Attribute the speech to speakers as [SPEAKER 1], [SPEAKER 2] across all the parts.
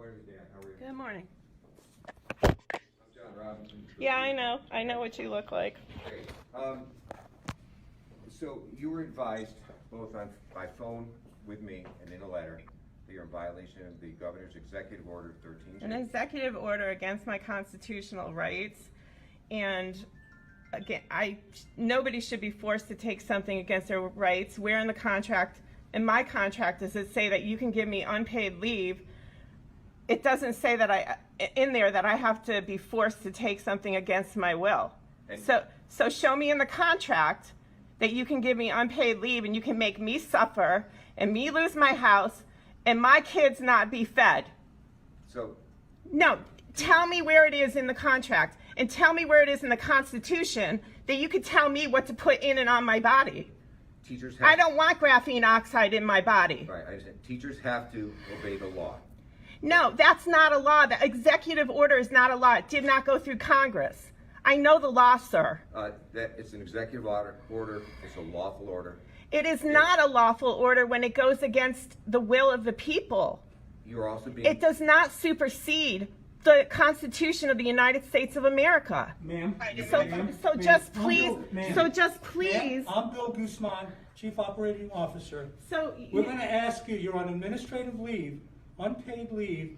[SPEAKER 1] morning, Dan. How are you?
[SPEAKER 2] Good morning.
[SPEAKER 1] I'm John Robinson.
[SPEAKER 2] Yeah, I know. I know what you look like.
[SPEAKER 1] Great. So you were advised both by phone with me and in a letter that you're in violation of the governor's executive order 13G.
[SPEAKER 2] An executive order against my constitutional rights, and again, nobody should be forced to take something against their rights. Where in the contract, in my contract, does it say that you can give me unpaid leave? It doesn't say that in there that I have to be forced to take something against my will. So show me in the contract that you can give me unpaid leave and you can make me suffer and me lose my house and my kids not be fed. No, tell me where it is in the contract and tell me where it is in the Constitution that you could tell me what to put in and on my body. I don't want graphene oxide in my body.
[SPEAKER 1] Right, I said teachers have to obey the law.
[SPEAKER 2] No, that's not a law. The executive order is not a law. It did not go through Congress. I know the law, sir.
[SPEAKER 1] It's an executive order. It's a lawful order.
[SPEAKER 2] It is not a lawful order when it goes against the will of the people.
[SPEAKER 1] You're also being...
[SPEAKER 2] It does not supersede the Constitution of the United States of America.
[SPEAKER 3] Ma'am.
[SPEAKER 2] So just please.
[SPEAKER 3] I'm Bill Guzman, Chief Operating Officer.
[SPEAKER 2] So
[SPEAKER 3] we're going to ask you, you're on administrative leave, unpaid leave,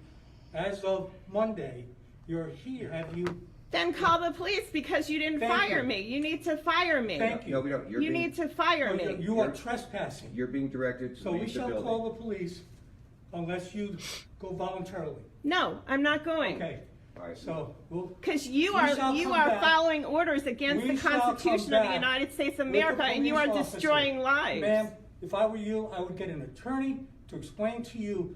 [SPEAKER 3] as of Monday. You're here. Have you...
[SPEAKER 2] Then call the police because you didn't fire me. You need to fire me.
[SPEAKER 3] Thank you.
[SPEAKER 1] No, we don't.
[SPEAKER 2] You need to fire me.
[SPEAKER 3] You are trespassing.
[SPEAKER 1] You're being directed to
[SPEAKER 3] So
[SPEAKER 1] leave
[SPEAKER 3] we
[SPEAKER 1] the
[SPEAKER 3] shall
[SPEAKER 1] building.
[SPEAKER 3] call the police unless you go voluntarily.
[SPEAKER 2] No, I'm not going.
[SPEAKER 3] Okay.
[SPEAKER 1] All right.
[SPEAKER 3] So we'll...
[SPEAKER 2] Because you are following orders against the Constitution of the United States of America, and you are destroying lives.
[SPEAKER 3] Ma'am, if I were you, I would get an attorney to explain to you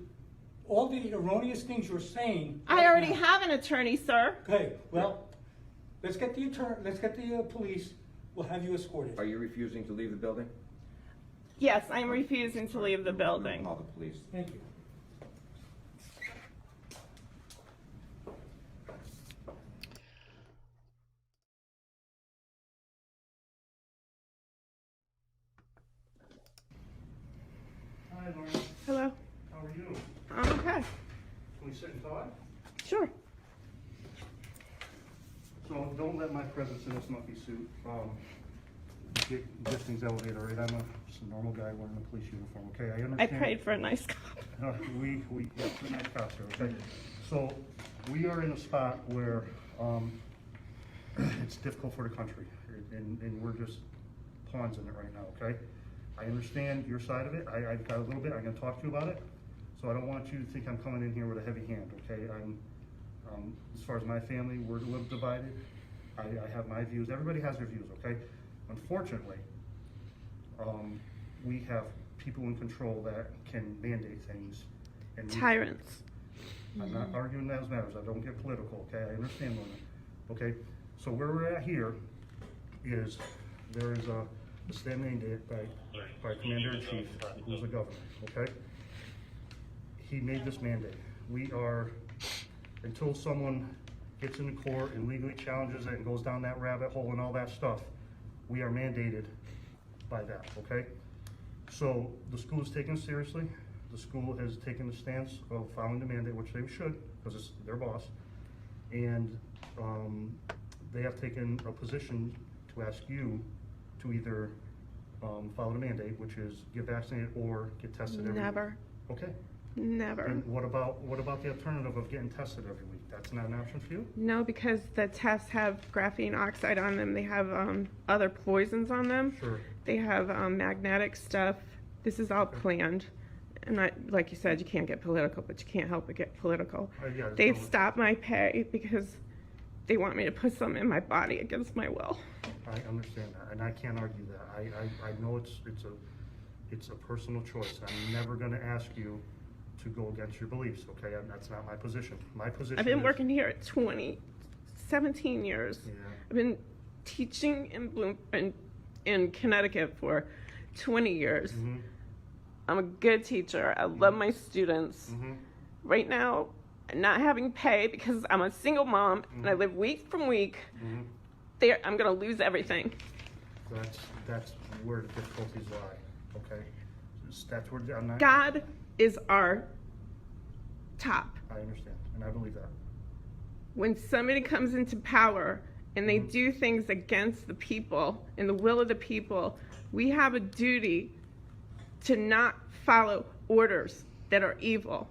[SPEAKER 3] all the erroneous things you're saying.
[SPEAKER 2] I already have an attorney, sir.
[SPEAKER 3] Okay, well, let's get the police. We'll have you escorted.
[SPEAKER 1] Are you refusing to leave the building?
[SPEAKER 2] Yes, I'm refusing to leave the building.
[SPEAKER 1] Call the police.
[SPEAKER 3] Thank you. Hi, Lorna.
[SPEAKER 2] Hello.
[SPEAKER 3] How are you?
[SPEAKER 2] I'm okay.
[SPEAKER 3] Can we sit and talk?
[SPEAKER 2] Sure.
[SPEAKER 4] So don't let my presence in this monkey suit get things elevated, all right? I'm just a normal guy wearing a police uniform, okay? I
[SPEAKER 2] I
[SPEAKER 4] understand.
[SPEAKER 2] prayed for a nice cop.
[SPEAKER 4] Yeah, pretty nice cops here, okay? So we are in a spot where it's difficult for the country, and we're just pawns in it right now, okay? I understand your side of it. I've got a little bit. I'm going to talk to you about it. So I don't want you to think I'm coming in here with a heavy hand, okay? As far as my family, we're a little divided. I have my views. Everybody has their views, okay? Unfortunately, we have people in control that can mandate things. And
[SPEAKER 2] Tyrants.
[SPEAKER 4] I'm not arguing those matters. I don't get political, okay? I understand women, okay? So where we're at here is there is a stand mandate by Commander-in-Chief, who's the governor, okay? He made this mandate. We are, until someone gets into court and legally challenges it and goes down that rabbit hole and all that stuff, we are mandated by that, okay? So the school is taken seriously. The school has taken the stance of following the mandate, which they should, because it's their boss. And they have taken a position to ask you to either follow the mandate, which is get vaccinated or get tested every week.
[SPEAKER 2] Never.
[SPEAKER 4] Okay.
[SPEAKER 2] Never.
[SPEAKER 4] And what about the alternative of getting tested every week? That's not an option for you?
[SPEAKER 2] No, because the tests have graphene oxide on them. They have other poisons on them.
[SPEAKER 4] Sure.
[SPEAKER 2] They have magnetic stuff. This is all planned. And like you said, you can't get political, but you can't help but get political.
[SPEAKER 4] Yeah,
[SPEAKER 2] They've stopped my pay because they want me to put something in my body against my will.
[SPEAKER 4] I understand that, and I can't argue that. I know it's a personal choice. I'm never going to ask you to go against your beliefs, okay? That's not my position. My position
[SPEAKER 2] I've been
[SPEAKER 4] is,
[SPEAKER 2] working here at 17 years.
[SPEAKER 4] Yeah.
[SPEAKER 2] I've been teaching in Connecticut for 20 years.
[SPEAKER 4] Mm-hmm.
[SPEAKER 2] I'm a good teacher. I love my students.
[SPEAKER 4] Mm-hmm.
[SPEAKER 2] Right now, I'm not having pay because I'm a single mom and I live week from week.
[SPEAKER 4] Mm-hmm.
[SPEAKER 2] I'm going to lose everything.
[SPEAKER 4] That's where the difficulties lie, okay? That's where I'm not...
[SPEAKER 2] God is our top.
[SPEAKER 4] I understand, and I believe that.
[SPEAKER 2] When somebody comes into power and they do things against the people and the will of the people, we have a duty to not follow orders that are evil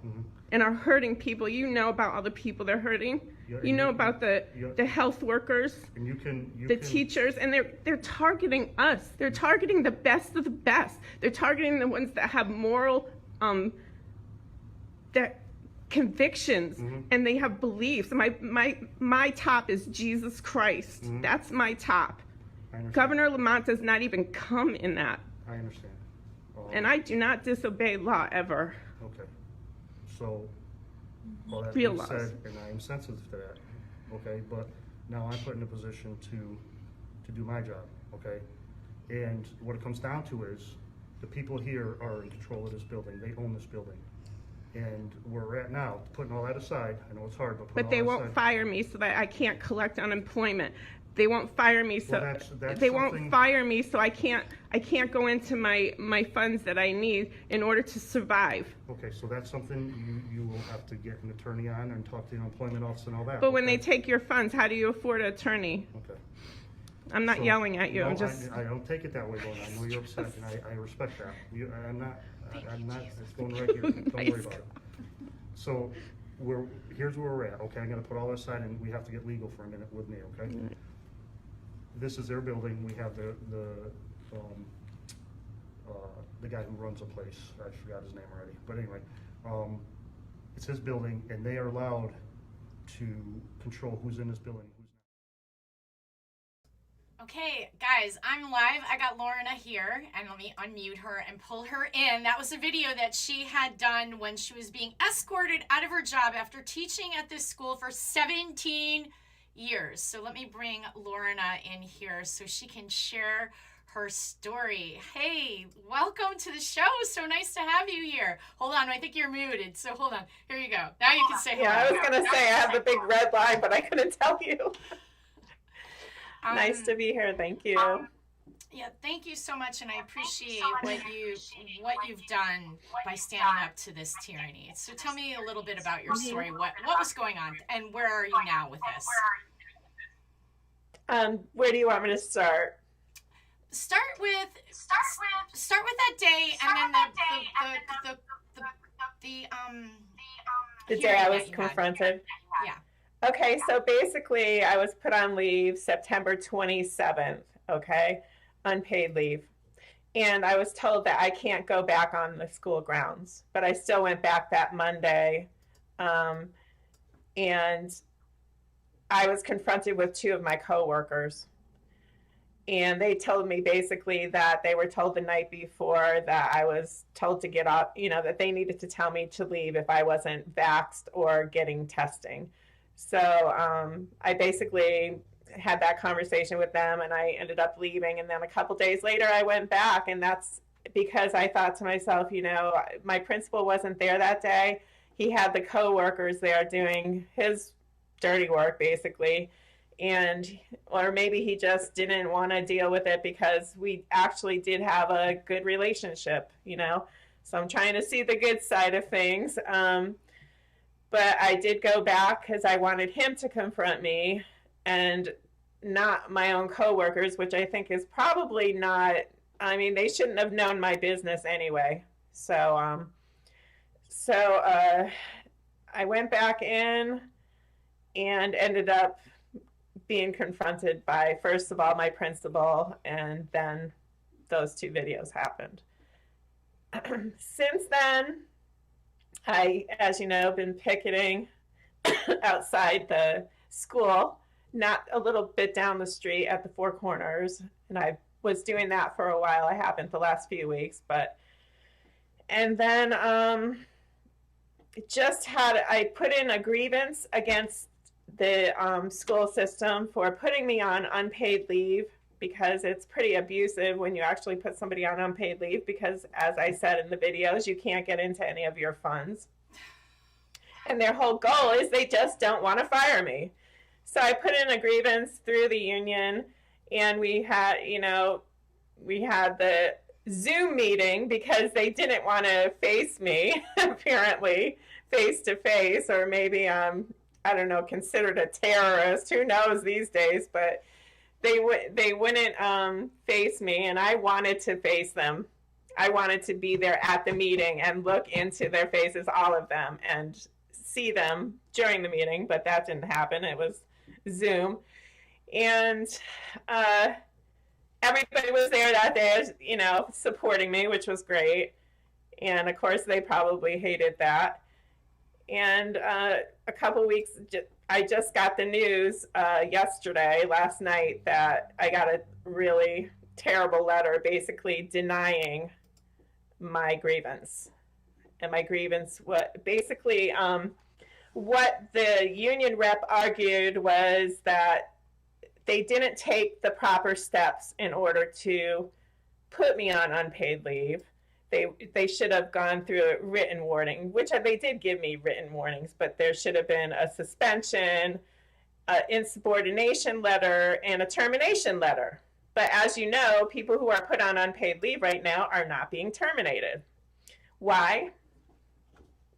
[SPEAKER 2] and are hurting people. You know about all the people they're hurting.
[SPEAKER 4] Yeah,
[SPEAKER 2] You know
[SPEAKER 4] you-
[SPEAKER 2] about the health workers,
[SPEAKER 4] And you can
[SPEAKER 2] teachers, and they're targeting us. They're targeting the best of the best. They're targeting the ones that have moral that convictions and they have beliefs. My top is Jesus Christ. That's my top.
[SPEAKER 4] I understand.
[SPEAKER 2] Governor Lamont does not even come in that.
[SPEAKER 4] I understand.
[SPEAKER 2] And I do not disobey law ever.
[SPEAKER 4] Okay. So, well, that
[SPEAKER 2] Real
[SPEAKER 4] being
[SPEAKER 2] laws.
[SPEAKER 4] said, and I am sensitive to that, okay, but now I'm put in a position to do my job, okay? And what it comes down to is, the people here are in control of this building, they own this building. And where we're at now, putting all that aside, I know it's hard, but putting
[SPEAKER 2] But they
[SPEAKER 4] all that
[SPEAKER 2] won't
[SPEAKER 4] aside.
[SPEAKER 2] fire me so that I can't collect unemployment. They won't fire me so
[SPEAKER 4] Well, that's
[SPEAKER 2] they
[SPEAKER 4] something-
[SPEAKER 2] won't fire me so I can't go into my funds that I need in order to survive.
[SPEAKER 4] Okay, so that's something you will have to get an attorney on and talk to the unemployment office and all that.
[SPEAKER 2] But when they
[SPEAKER 4] okay?
[SPEAKER 2] take your funds, how do you afford an attorney?
[SPEAKER 4] Okay.
[SPEAKER 2] I'm not
[SPEAKER 4] So,
[SPEAKER 2] yelling at you.
[SPEAKER 4] no,
[SPEAKER 2] I'm just
[SPEAKER 4] I don't take it that way, Lorna. I know you're upset, and I respect that. I'm not, it's going right here. Don't worry about it. So, here's where we're at, okay? I'm gonna put all this aside, and we have to get legal for a minute with me, okay? This is their building. We have the guy who runs the place. I forgot his name already. But anyway, it's his building, and they are allowed to control who's in this building, who's not.
[SPEAKER 5] Okay, guys, I'm live. I got Lorna here, and let me unmute her and pull her in. That was a video that she had done when she was being escorted out of her job after teaching at this school for 17 years. So let me bring Lorna in here so she can share her story. Hey, welcome to the show. So nice to have you here. Hold on, I think you're muted. So hold on. Here you go. Now you can say hello.
[SPEAKER 2] yeah. I was gonna say I have the big red line, but I couldn't tell you. Nice to be here. Thank you.
[SPEAKER 5] Yeah, thank you so much, and I appreciate what you've done by standing up to this tyranny. So tell me a little bit about your story. What was going on, and where are you now with this?
[SPEAKER 2] Where do you want me to start?
[SPEAKER 5] Start with that day, and then
[SPEAKER 2] The day
[SPEAKER 5] hearing
[SPEAKER 2] I
[SPEAKER 5] that
[SPEAKER 2] was
[SPEAKER 5] you had.
[SPEAKER 2] confronted.
[SPEAKER 5] Yeah.
[SPEAKER 2] Okay, so basically I was put on leave September 27th, okay, unpaid leave. And I was told that I can't go back on the school grounds, but I still went back that Monday. And I was confronted with two of my coworkers. And they told me basically that they were told the night before that I was told to get off, that they needed to tell me to leave if I wasn't vaxxed or getting testing. So I basically had that conversation with them, and I ended up leaving. And then a couple days later, I went back, and that's because I thought to myself, my principal wasn't there that day. He had the coworkers there doing his dirty work, basically. Or maybe he just didn't want to deal with it because we actually did have a good relationship, So I'm trying to see the good side of things. But I did go back because I wanted him to confront me and not my own coworkers, which I think is probably not, they shouldn't have known my business anyway. So I went back in and ended up being confronted by, first of all, my principal, and then those two videos happened. Since then, I, as you know, been picketing outside the school, not a little bit down the street at the Four Corners. And I was doing that for a while. I haven't the last few weeks, and then I put in a grievance against the school system for putting me on unpaid leave, because it's pretty abusive when you actually put somebody on unpaid leave, because as I said in the videos, you can't get into any of your funds. And their whole goal is they just don't want to fire me. So I put in a grievance through the union, and we had the Zoom meeting because they didn't want to face me, apparently, face to face, or maybe I don't know, considered a terrorist. Who knows these days? But they wouldn't face me, and I wanted to face them. I wanted to be there at the meeting and look into their faces, all of them, and see them during the meeting, but that didn't happen. It was Zoom. And everybody was there that day, you know, supporting me, which was great. And of course, they probably hated that. And a couple weeks, I just got the news last night, that I got a really terrible letter basically denying my grievance. And my grievance, what the union rep argued was that they didn't take the proper steps in order to put me on unpaid leave. They should have gone through a written warning, which they did give me written warnings, but there should have been a suspension, an insubordination letter, and a termination letter. But as you know, people who are put on unpaid leave right now are not being terminated. Why?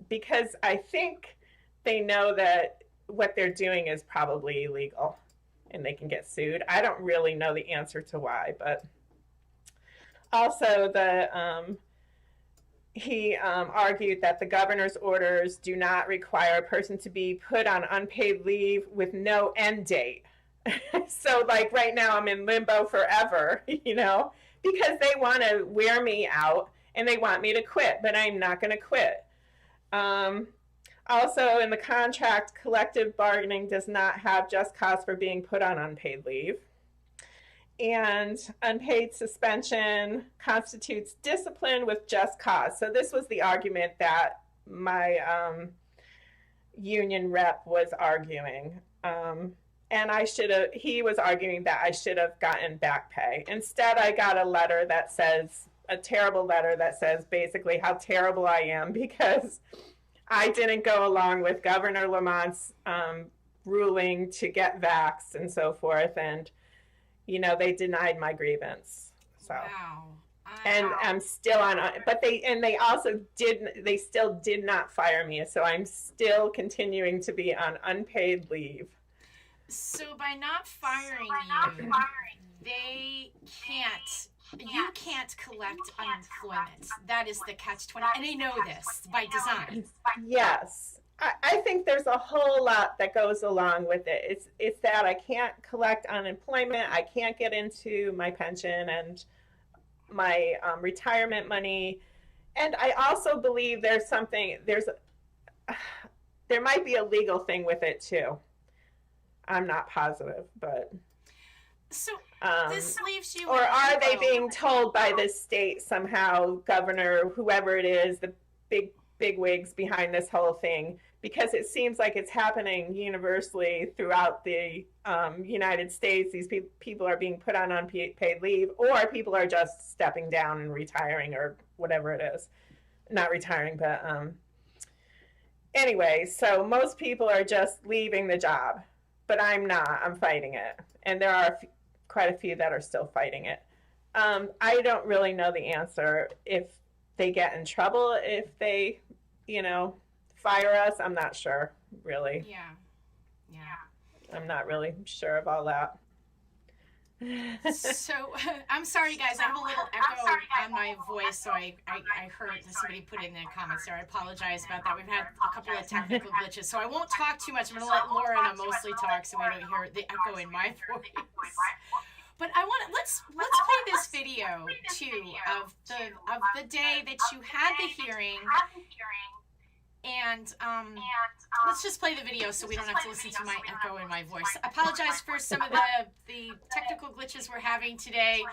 [SPEAKER 2] Because I think they know that what they're doing is probably illegal and they can get sued. I don't really know the answer to why, but also he argued that the governor's orders do not require a person to be put on unpaid leave with no end date. So like right now I'm in limbo forever, you know, because they want to wear me out and they want me to quit, but I'm not going to quit. Also in the contract, collective bargaining does not have just cause for being put on unpaid leave. And unpaid suspension constitutes discipline with just cause. So this was the argument that my union rep was arguing. And he was arguing that I should have gotten back pay. Instead, I got a terrible letter that says basically how terrible I am because I didn't go along with Governor Lamont's ruling to get vaxxed and so forth. And you know, they denied my grievance. So,
[SPEAKER 5] Wow.
[SPEAKER 2] and I'm still on, but they still did not fire me. So I'm still continuing to be on unpaid leave.
[SPEAKER 5] So by not firing you, they can't. You can't collect unemployment. That is the catch-20, and they know this by design.
[SPEAKER 2] Yes. I think there's a whole lot that goes along with it. It's that I can't collect unemployment, I can't get into my pension and my retirement money, and I also believe there might be a legal thing with it too. I'm not positive, but
[SPEAKER 5] So this leaves you.
[SPEAKER 2] Or are they being told by the state somehow, governor, whoever it is, the big wigs behind this whole thing, because it seems like it's happening universally throughout the United States. These people are being put on unpaid leave, or people are just stepping down and retiring or whatever it is. Not retiring, but anyway, so most people are just leaving the job, but I'm not. I'm fighting it. And there are quite a few that are still fighting it. I don't really know the answer. If they get in trouble, if they, fire us, I'm not sure, really.
[SPEAKER 5] Yeah.
[SPEAKER 2] I'm not really sure of all that.
[SPEAKER 5] So I'm sorry, guys. I have a little echo on my voice, so I heard somebody put it in the comments there. I apologize about that. We've had a couple of technical glitches, so I won't talk too much. I'm going to let Lorna mostly talk, so we don't hear the echo in my voice. But let's play this video too of the day that you had the hearing. And let's just play the video so we don't have to listen to my echo in my voice. I apologize for some of the technical glitches we're having today.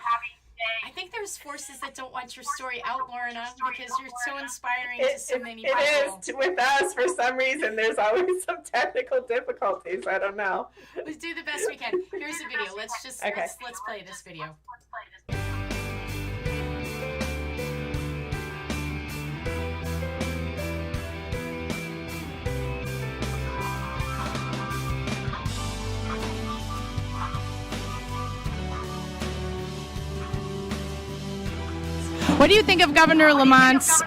[SPEAKER 5] I think there's forces that don't want your story out, Lorna, because you're so inspiring to so many people.
[SPEAKER 2] It is with us for some reason. There's always some technical difficulties. I don't know.
[SPEAKER 5] Let's do the best we can. Here's the video. Let's play this video. What do you think of Governor Lamont's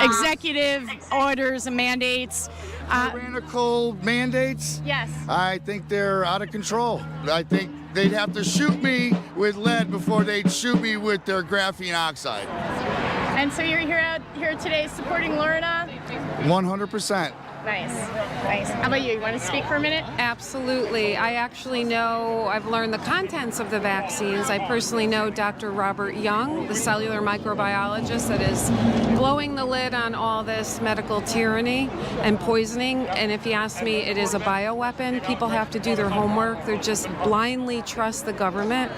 [SPEAKER 5] executive orders and mandates?
[SPEAKER 6] Tyrannical mandates?
[SPEAKER 5] Yes.
[SPEAKER 6] I think they're out of control. I think they'd have to shoot me with lead before they'd shoot me with their graphene oxide.
[SPEAKER 5] And so you're here today supporting Lorna?
[SPEAKER 6] 100%.
[SPEAKER 5] Nice, nice. How about you? You want to speak for a minute?
[SPEAKER 7] Absolutely. I actually know, I've learned the contents of the vaccines. I personally know Dr. Robert Young, the cellular microbiologist that is blowing the lid on all this medical tyranny and poisoning. And if you ask me, it is a bioweapon. People have to do their homework. They're just blindly trust the government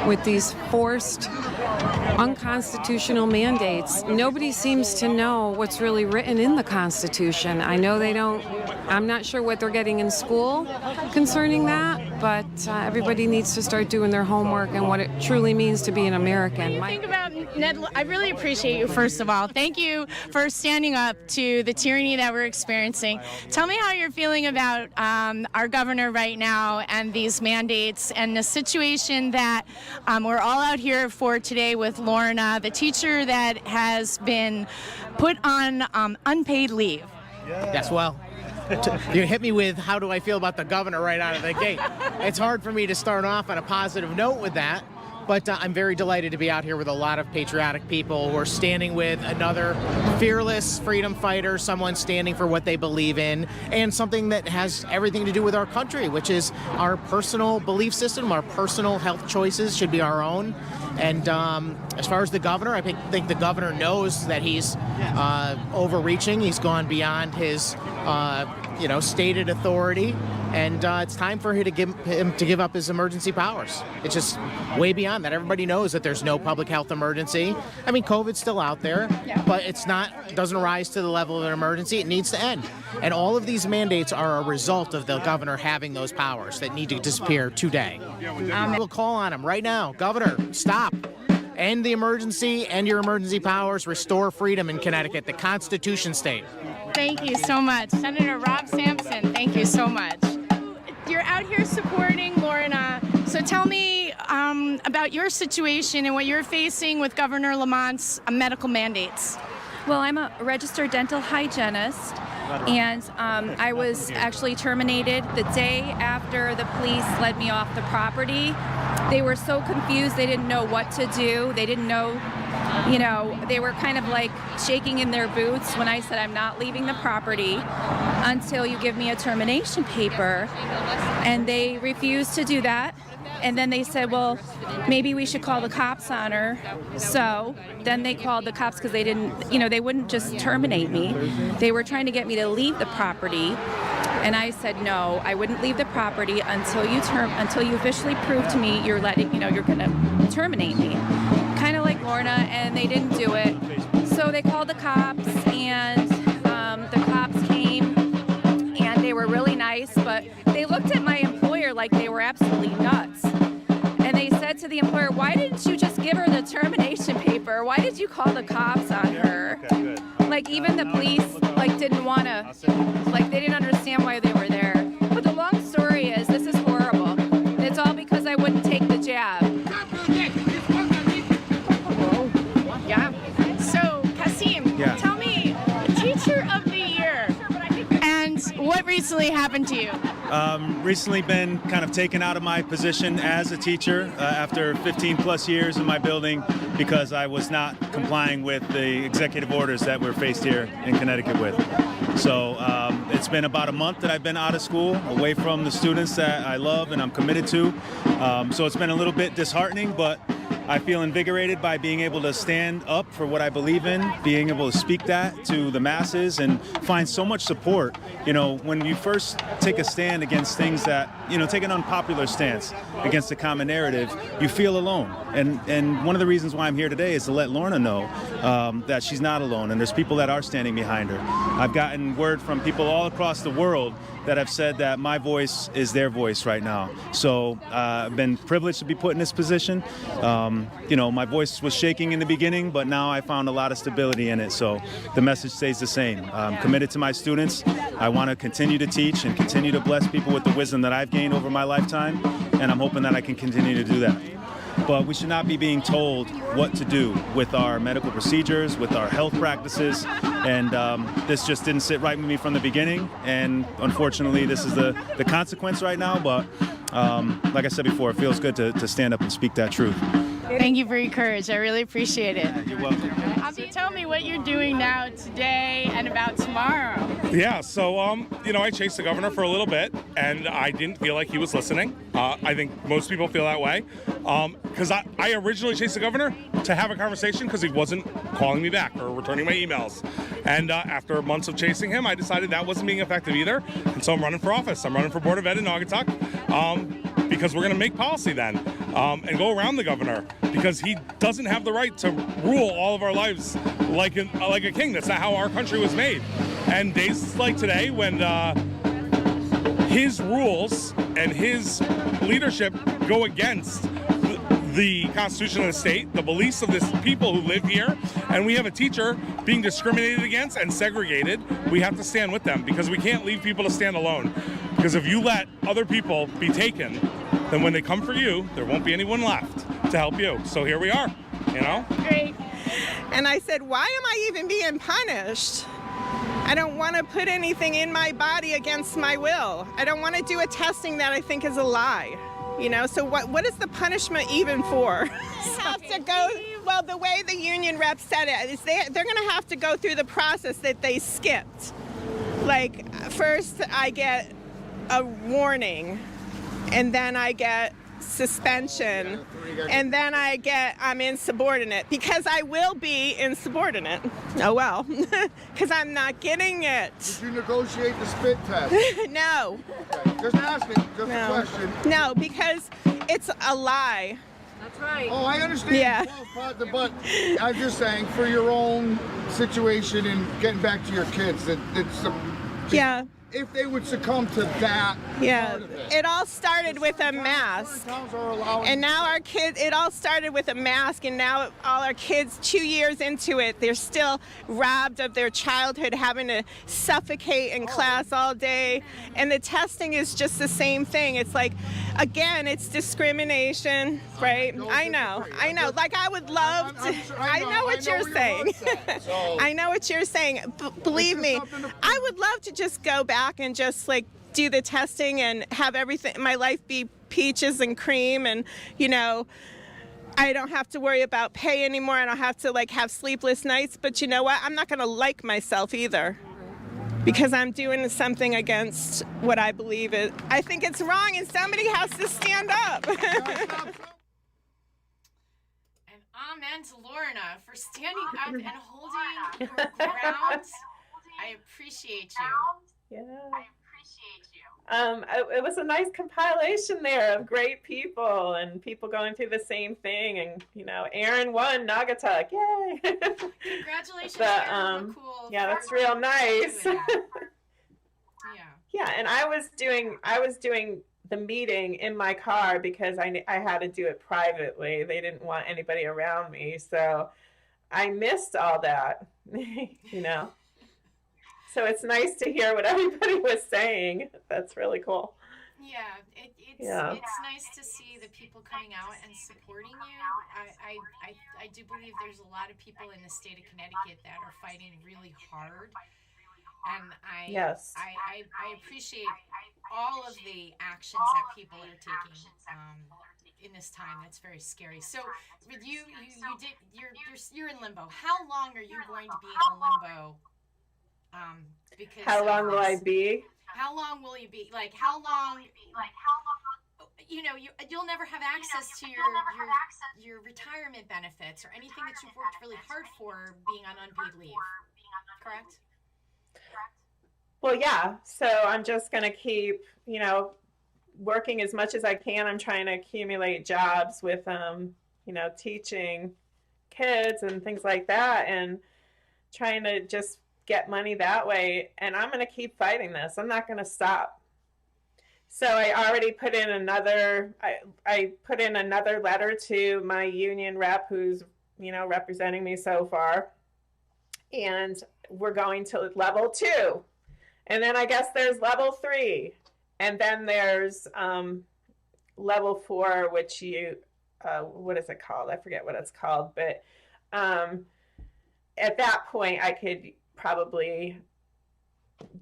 [SPEAKER 7] with these forced, unconstitutional mandates. Nobody seems to know what's really written in the Constitution. I know they don't, I'm not sure what they're getting in school concerning that, but everybody needs to start doing their homework and what it truly means to be an American.
[SPEAKER 5] Think about Ned. I really appreciate you, first of all. Thank you for standing up to the tyranny that we're experiencing. Tell me how you're feeling about our governor right now and these mandates and the situation that we're all out here for today with Lorna, the teacher that has been put on unpaid leave.
[SPEAKER 8] Yes, well, you hit me with how do I feel about the governor right out of the gate. It's hard for me to start off on a positive note with that, but I'm very delighted to be out here with a lot of patriotic people who are standing with another fearless freedom fighter, someone standing for what they believe in, and something that has everything to do with our country, which is our personal belief system, our personal health choices should be our own. And as far as the governor, I think the governor knows that he's overreaching. He's gone beyond his, stated authority, and it's time for him to give up his emergency powers. It's just way beyond that. Everybody knows that there's no public health emergency. I mean, COVID's still out there, but doesn't rise to the level of an emergency. It needs to end. And all of these mandates are a result of the governor having those powers that need to disappear today. We'll call on him right now. Governor, stop. End the emergency, end your emergency powers, restore freedom in Connecticut, the Constitution state.
[SPEAKER 5] Thank you so much. Senator Rob Sampson, thank you so much. You're out here supporting Lorna, so tell me about your situation and what you're facing with Governor Lamont's medical mandates.
[SPEAKER 9] Well, I'm a registered dental hygienist, and I was actually terminated the day after the police led me off the property. They were so confused, they didn't know what to do. They didn't know, they were kind of like shaking in their boots when I said I'm not leaving the property until you give me a termination paper. And they refused to do that. And then they said, well, maybe we should call the cops on her. So then they called the cops because they didn't, they wouldn't just terminate me. They were trying to get me to leave the property. And I said, no, I wouldn't leave the property until you officially prove to me you're going to terminate me. Kind of like Lorna, and they didn't do it. So they called the cops, and the cops came, and they were really nice, but they looked at my employer like they were absolutely nuts. And they said to the employer, why didn't you just give her the termination paper? Why did you call the cops on her?
[SPEAKER 10] Okay, good.
[SPEAKER 9] Like, even the police, didn't want to, they didn't understand why they were there. But the long story is, this is horrible. It's all because I wouldn't take the jab.
[SPEAKER 5] Yeah. So, Kasim, tell me, Teacher of the Year, and what recently happened to you?
[SPEAKER 10] Recently been kind of taken out of my position as a teacher after 15 plus years in my building because I was not complying with the executive orders that we're faced here in Connecticut with. So it's been about a month that I've been out of school, away from the students that I love and I'm committed to. So it's been a little bit disheartening, but I feel invigorated by being able to stand up for what I believe in, being able to speak that to the masses and find so much support. When you first take a stand against things that, take an unpopular stance against the common narrative, you feel alone. And one of the reasons why I'm here today is to let Lorna know that she's not alone and there's people that are standing behind her. I've gotten word from people all across the world that have said that my voice is their voice right now. So I've been privileged to be put in this position. My voice was shaking in the beginning, but now I found a lot of stability in it. So the message stays the same. I'm committed to my students. I want to continue to teach and continue to bless people with the wisdom that I've gained over my lifetime. And I'm hoping that I can continue to do that. but we should not be being told what to do with our medical procedures, with our health practices, and this just didn't sit right with me from the beginning, and unfortunately this is the consequence right now, but like I said before, it feels good to stand up and speak that truth.
[SPEAKER 11] Thank you for your courage. I really appreciate it.
[SPEAKER 10] You're welcome.
[SPEAKER 11] So tell me what you're doing now today and about tomorrow.
[SPEAKER 12] Yeah, so, I chased the governor for a little bit, and I didn't feel like he was listening. I think most people feel that way. Because I originally chased the governor to have a conversation because he wasn't calling me back or returning my emails. And after months of chasing him, I decided that wasn't being effective either. And so I'm running for office. I'm running for Board of Ed in Naugatuck because we're going to make policy then and go around the governor because he doesn't have the right to rule all of our lives like a king. That's not how our country was made. And days like today when his rules and his leadership go against the Constitution of the state, the beliefs of the people who live here, and we have a teacher being discriminated against and segregated, we have to stand with them because we can't leave people to stand alone. Because if you let other people be taken, then when they come for you, there won't be anyone left to help you. So here we are,
[SPEAKER 2] Great. And I said, why am I even being punished? I don't want to put anything in my body against my will. I don't want to do a testing that I think is a lie. So what is the punishment even for? Have to go, well, the way the union rep said it is they're going to have to go through the process that they skipped. Like, first I get a warning, and then I get suspension, and then I'm insubordinate, because I will be insubordinate. Oh well, because I'm not getting it.
[SPEAKER 6] Did you negotiate the spit test?
[SPEAKER 2] No.
[SPEAKER 6] Okay. Just asking, just a question.
[SPEAKER 2] No, because it's a lie.
[SPEAKER 11] That's right.
[SPEAKER 6] Oh, I understand.
[SPEAKER 2] Yeah.
[SPEAKER 6] But I'm just saying, for your own situation and getting back to your kids,
[SPEAKER 2] Yeah.
[SPEAKER 6] if they would succumb to that part of it.
[SPEAKER 2] It all started with a mask. And now our kids, it all started with a mask, and now all our kids, 2 years into it, they're still robbed of their childhood, having to suffocate in class all day. And the testing is just the same thing. It's like, again, it's discrimination, right? I know. Like, I would love to, I know what you're saying. I know what you're saying. Believe me, I would love to just go back and just like do the testing and have everything, my life be peaches and cream, and I don't have to worry about pay anymore. I don't have to like have sleepless nights. But you know what? I'm not going to like myself either, because I'm doing something against what I believe is. I think it's wrong, and somebody has to stand up.
[SPEAKER 5] And amen to Lorna for standing up and holding her ground. I appreciate you.
[SPEAKER 2] Yeah.
[SPEAKER 5] I appreciate you.
[SPEAKER 2] It was a nice compilation there of great people and people going through the same thing, and Aaron won Naugatuck, yay!
[SPEAKER 5] Congratulations,
[SPEAKER 2] but,
[SPEAKER 5] Aaron. Cool.
[SPEAKER 2] Yeah, that's real nice. Yeah, and I was doing the meeting in my car because I had to do it privately. They didn't want anybody around me, so I missed all that, So it's nice to hear what everybody was saying. That's really cool.
[SPEAKER 5] Yeah, it's nice to see the people coming out and supporting you. I do believe there's a lot of people in the state of Connecticut that are fighting really hard, and I appreciate all of the actions that people are taking in this time. That's very scary. So, you're in limbo. How long are you going to be in limbo? Because
[SPEAKER 2] how long will I be?
[SPEAKER 5] How long will you be? Like, how long? You'll never have access to your retirement benefits or anything that you've worked really hard for being on unpaid leave. Correct?
[SPEAKER 2] Well, yeah. So I'm just going to keep, working as much as I can. I'm trying to accumulate jobs with, teaching kids and things like that, and trying to just get money that way. And I'm going to keep fighting this. I'm not going to stop. So I already put in another, I put in another letter to my union rep who's, representing me so far. And we're going to level 2. And then I guess there's level 3. And then there's level 4, which what is it called? I forget what it's called, but at that point, I could probably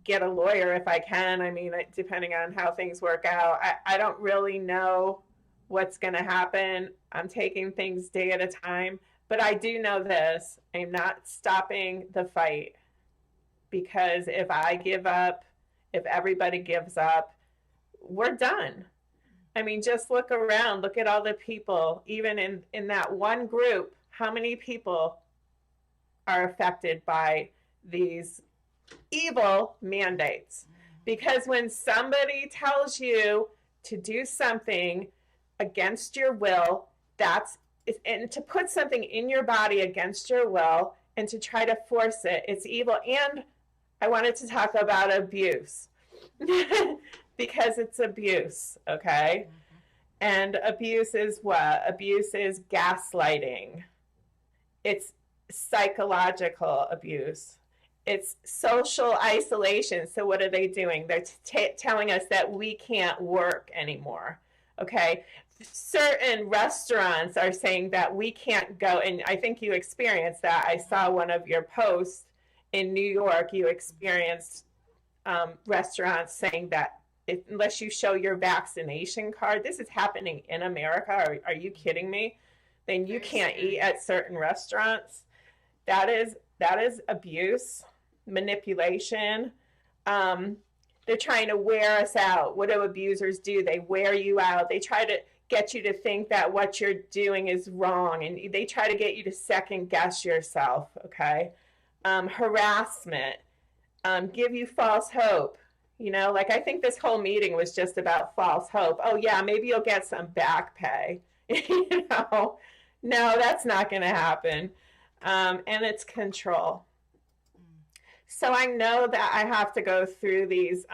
[SPEAKER 2] get a lawyer if I can. I mean, depending on how things work out, I don't really know what's going to happen. I'm taking things day at a time, but I do know this: I'm not stopping the fight, because if I give up, if everybody gives up, we're done. I mean, just look around, look at all the people, even in that one group, how many people are affected by these evil mandates? Because when somebody tells you to do something against your will, and to put something in your body against your will and to try to force it, it's evil. And I wanted to talk about abuse. Because it's abuse, okay? And abuse is what? Abuse is gaslighting. It's psychological abuse. It's social isolation. So what are they doing? They're telling us that we can't work anymore, okay? Certain restaurants are saying that we can't go, and I think you experienced that. I saw one of your posts in New York. You experienced restaurants saying that unless you show your vaccination card, this is happening in America. Are you kidding me? Then you can't eat at certain restaurants. That is abuse, manipulation. They're trying to wear us out. What do abusers do? They wear you out. They try to get you to think that what you're doing is wrong, and they try to get you to second guess yourself, okay? Harassment, give you false hope. You know, like I think this whole meeting was just about false hope. Oh yeah, maybe you'll get some back pay. You know, no, that's not going to happen. And it's control. So I know that I have to go through these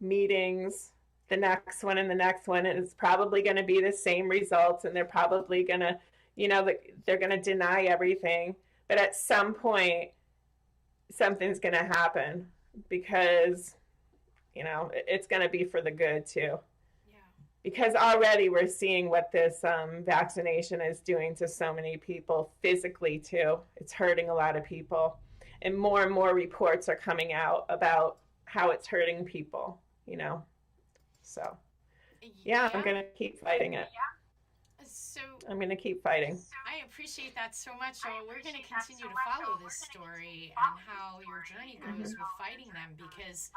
[SPEAKER 2] meetings, the next one and the next one, and it's probably going to be the same results, and they're probably going to, you know, they're going to deny everything. But at some point, something's going to happen, because, you know, it's going to be for the good too. Yeah. Because already we're seeing what this vaccination is doing to so many people physically too. It's hurting a lot of people. And more reports are coming out about how it's hurting people, you know. So, yeah, I'm going to keep fighting it.
[SPEAKER 5] So
[SPEAKER 2] I'm going to keep fighting.
[SPEAKER 5] I appreciate that so much. So we're going to continue to follow this story and how your journey goes with fighting them, because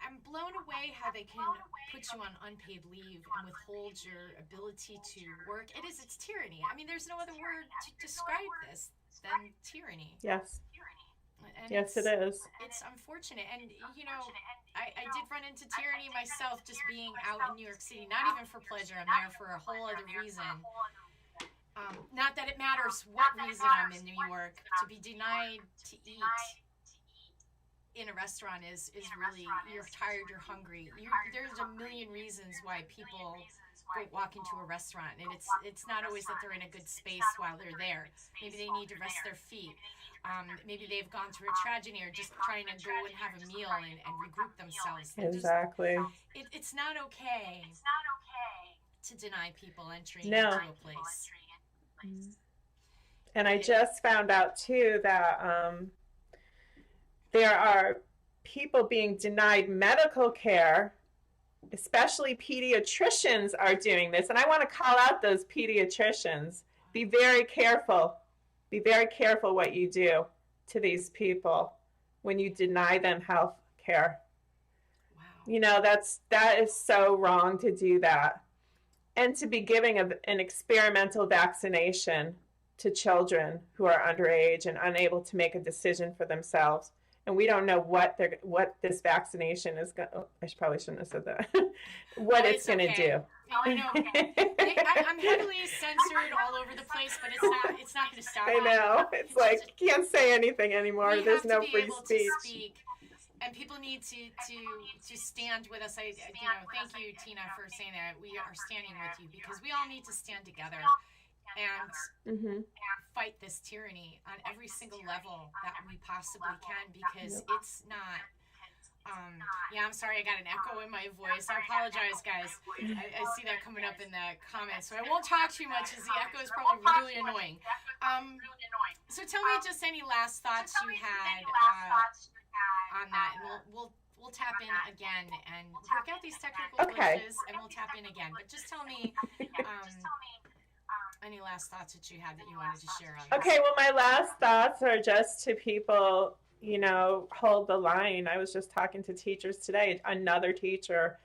[SPEAKER 5] I'm blown away how they can put you on unpaid leave and withhold your ability to work. It's tyranny. I mean, there's no other word to describe this than tyranny.
[SPEAKER 2] Yes.
[SPEAKER 5] And
[SPEAKER 2] yes, it is.
[SPEAKER 5] It's unfortunate. And, you know, I did run into tyranny myself, just being out in New York City, not even for pleasure. I'm there for a whole other reason. Not that it matters what reason I'm in New York. To be denied to eat in a restaurant is really, you're tired, you're hungry. There's a million reasons why people walk into a restaurant, and it's not always that they're in a good space while they're there. Maybe they need to rest their feet. Maybe they've gone through a tragedy, or just trying to go and have a meal and regroup themselves.
[SPEAKER 2] Exactly.
[SPEAKER 5] It's not okay to deny people entry
[SPEAKER 2] No.
[SPEAKER 5] into a place.
[SPEAKER 2] And I just found out too that there are people being denied medical care, especially pediatricians are doing this. And I want to call out those pediatricians. Be very careful. Be very careful what you do to these people when you deny them health care. Wow. You know, that is so wrong to do that. And to be giving an experimental vaccination to children who are underage and unable to make a decision for themselves. And we don't know what this vaccination is going to, I probably shouldn't have said that, what it's going to do.
[SPEAKER 5] I know. I'm heavily censored all over the place, but it's not going to stop.
[SPEAKER 2] I know. It's like, you can't say anything anymore. There's no free speech.
[SPEAKER 5] And people need to stand with us. Thank you, Tina, for saying that. We are standing with you, because we all need to stand together and fight this tyranny on every single level that we possibly can, because it's not Yeah, I'm sorry, I got an echo in my voice. I apologize, guys. I see that coming up in the comments, so I won't talk too much as the echo is probably really annoying. So tell me just any last thoughts you had on that, and we'll tap in again and work out these technical glitches, and we'll tap in again. But just tell me any last thoughts that you had that you wanted to share on this.
[SPEAKER 2] Okay, well, my last thoughts are just to people, you know, hold the line. I was just talking to teachers today, another teacher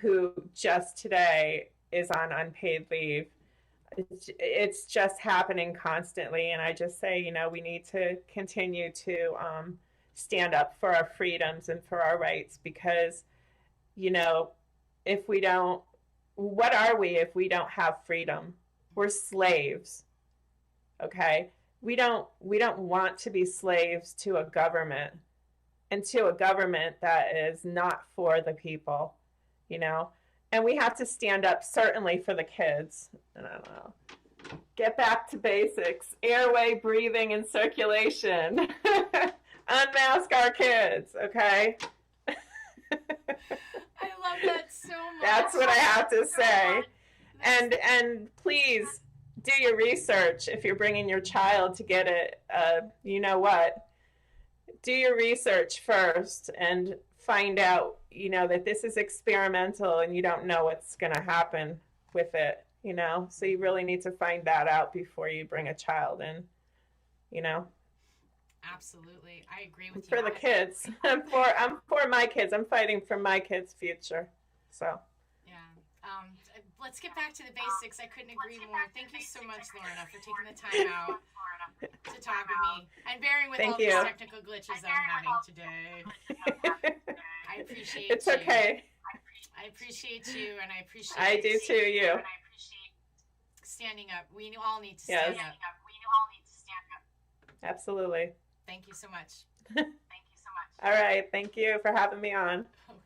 [SPEAKER 2] who just today is on unpaid leave. It's just happening constantly, and I just say, you know, we need to continue to stand up for our freedoms and for our rights, because, you know, if we don't, what are we if we don't have freedom? We're slaves. Okay? We don't want to be slaves to a government, and to a government that is not for the people, you know? And we have to stand up certainly for the kids. I don't know. Get back to basics. Airway, breathing, and circulation. Unmask our kids, okay?
[SPEAKER 5] I love that so much.
[SPEAKER 2] That's what I have to say. And please do your research if you're bringing your child to get it. You know what? Do your research first and find out, you know, that this is experimental and you don't know what's going to happen with it, you know? So you really need to find that out before you bring a child in, you know?
[SPEAKER 5] Absolutely. I agree with you.
[SPEAKER 2] For the kids. I'm for my kids. I'm fighting for my kids' future. So.
[SPEAKER 5] Yeah. Let's get back to the basics. I couldn't agree more. Thank you so much, Lorna, for taking the time out to talk with me and bearing with all these technical glitches I'm having today. I appreciate you.
[SPEAKER 2] It's okay.
[SPEAKER 5] I appreciate you, and I appreciate
[SPEAKER 2] I do too, you.
[SPEAKER 5] Standing up. We all need to stand up.
[SPEAKER 2] Absolutely.
[SPEAKER 5] Thank you so much.
[SPEAKER 2] All right. Thank you for having me on.
[SPEAKER 5] Okay.